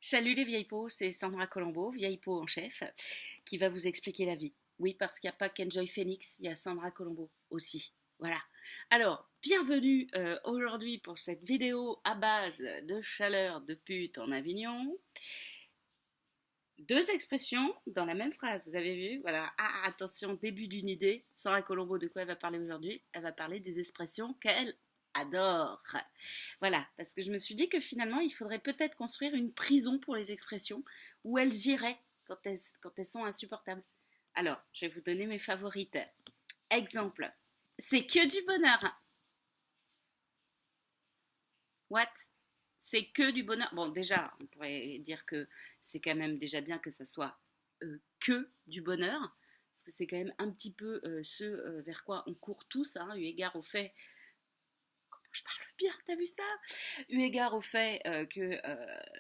Salut les vieilles peaux, c'est Sandra Colombo, vieille peau en chef, qui va vous expliquer la vie. Oui, parce qu'il n'y a pas qu'Enjoy Phoenix, il y a Sandra Colombo aussi. Voilà. Alors, bienvenue aujourd'hui pour cette vidéo à base de chaleur de pute en Avignon. Deux expressions dans la même phrase, vous avez vu? Voilà. Ah, attention, début d'une idée. Sandra Colombo, de quoi elle va parler aujourd'hui? Elle va parler des expressions qu'elle adore. Voilà, parce que je me suis dit que finalement, il faudrait peut-être construire une prison pour les expressions où elles iraient quand elles sont insupportables. Alors, je vais vous donner mes favorites. Exemple, c'est que du bonheur. What? C'est que du bonheur. Bon, déjà, on pourrait dire que c'est quand même déjà bien que ça soit que du bonheur, parce que c'est quand même un petit peu ce vers quoi on court tous, hein, eu égard au fait je parle bien, t'as vu ça? Eu égard au fait que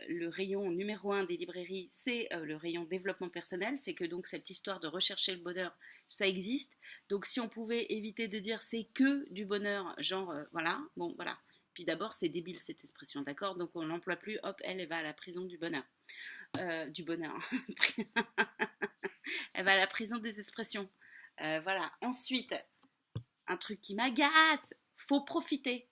le rayon numéro un des librairies, c'est le rayon développement personnel, c'est que donc cette histoire de rechercher le bonheur, ça existe. Donc si on pouvait éviter de dire c'est que du bonheur, genre voilà, bon voilà. Puis d'abord, c'est débile cette expression, d'accord? Donc on l'emploie plus, hop, elle va à la prison du bonheur. Du bonheur. Elle va à la prison des expressions. Voilà. Ensuite, un truc qui m'agace, faut profiter.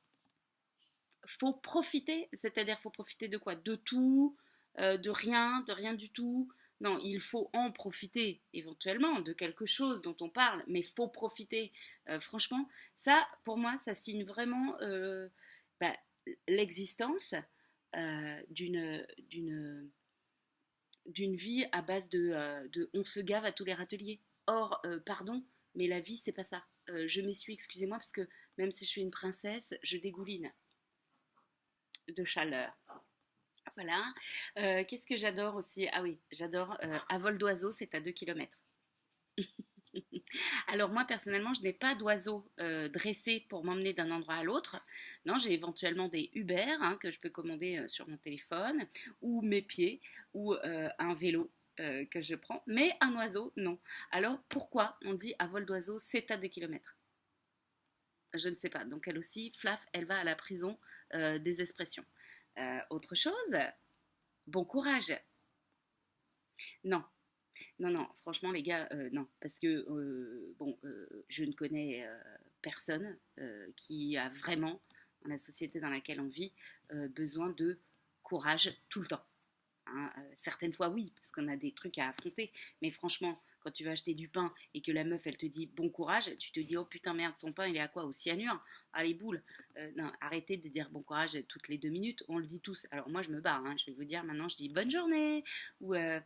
Faut profiter, c'est-à-dire faut profiter de quoi? De tout, de rien du tout. Non, il faut en profiter éventuellement de quelque chose dont on parle, mais faut profiter. Franchement, ça, pour moi, ça signe vraiment bah, l'existence d'une vie à base de on se gave à tous les râteliers. Or, pardon, mais la vie, c'est pas ça. Je m'essuie, excusez-moi, parce que même si je suis une princesse, je dégouline de chaleur. Voilà. Qu'est-ce que j'adore aussi? Ah oui, j'adore à vol d'oiseau, c'est à 2 kilomètres. Alors moi personnellement, je n'ai pas d'oiseau dressé pour m'emmener d'un endroit à l'autre. Non, j'ai éventuellement des Uber hein, que je peux commander sur mon téléphone, ou mes pieds, ou un vélo que je prends. Mais un oiseau, non. Alors pourquoi on dit à vol d'oiseau, c'est à 2 kilomètres? Je ne sais pas. Donc elle aussi, Flaf, elle va à la prison des expressions. Autre chose, bon courage. Non, non, non, franchement les gars, non. Parce que, bon, je ne connais personne qui a vraiment, dans la société dans laquelle on vit, besoin de courage tout le temps. Hein. Certaines fois, oui, parce qu'on a des trucs à affronter. Mais franchement, quand tu vas acheter du pain et que la meuf, elle te dit bon courage, tu te dis oh putain, merde, son pain, il est à quoi? Au cyanure? Ah, les boules. Non, arrêtez de dire bon courage toutes les 2 minutes. On le dit tous. Alors, moi, je me barre. Hein, je vais vous dire maintenant, je dis bonne journée ou au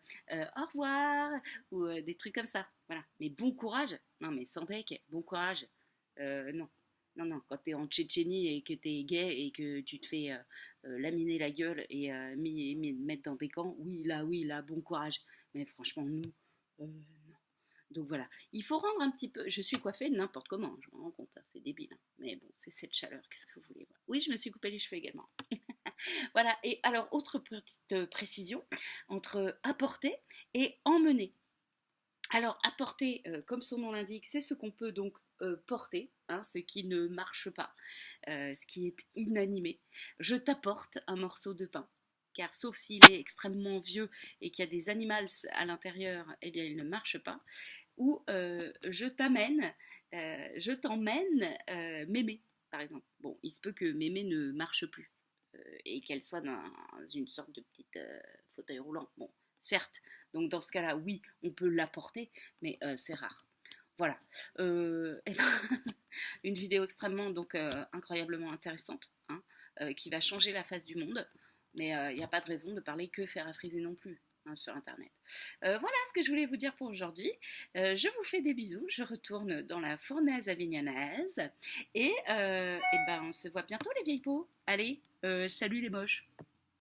revoir ou des trucs comme ça. Voilà. Mais bon courage, non, mais sans deck, bon courage. Non. Non, non, quand t'es en Tchétchénie et que t'es gay et que tu te fais laminer la gueule et mettre dans des camps, oui, là, bon courage. Mais franchement, nous, non. Donc voilà, il faut rendre un petit peu. Je suis coiffée n'importe comment, je me rends compte, hein, c'est débile. Hein. Mais bon, c'est cette chaleur, qu'est-ce que vous voulez voir? Oui, je me suis coupé les cheveux également. Voilà, et alors, autre petite précision entre apporter et emmener. Alors, apporter, comme son nom l'indique, c'est ce qu'on peut donc porter, hein, ce qui ne marche pas, ce qui est inanimé. Je t'apporte un morceau de pain. Car sauf s'il est extrêmement vieux et qu'il y a des animaux à l'intérieur, eh bien il ne marche pas. Ou je t'emmène mémé, par exemple. Bon, il se peut que mémé ne marche plus et qu'elle soit dans une sorte de petite fauteuil roulant. Bon, certes. Donc dans ce cas-là, oui, on peut l'apporter, mais c'est rare. Voilà. Et ben, une vidéo extrêmement donc incroyablement intéressante, hein, qui va changer la face du monde. Mais il n'y a pas de raison de parler que fer à friser non plus. Hein, sur internet. Voilà ce que je voulais vous dire pour aujourd'hui. Je vous fais des bisous. Je retourne dans la fournaise avignonnaise. Et ben, on se voit bientôt, les vieilles peaux. Allez, salut les moches.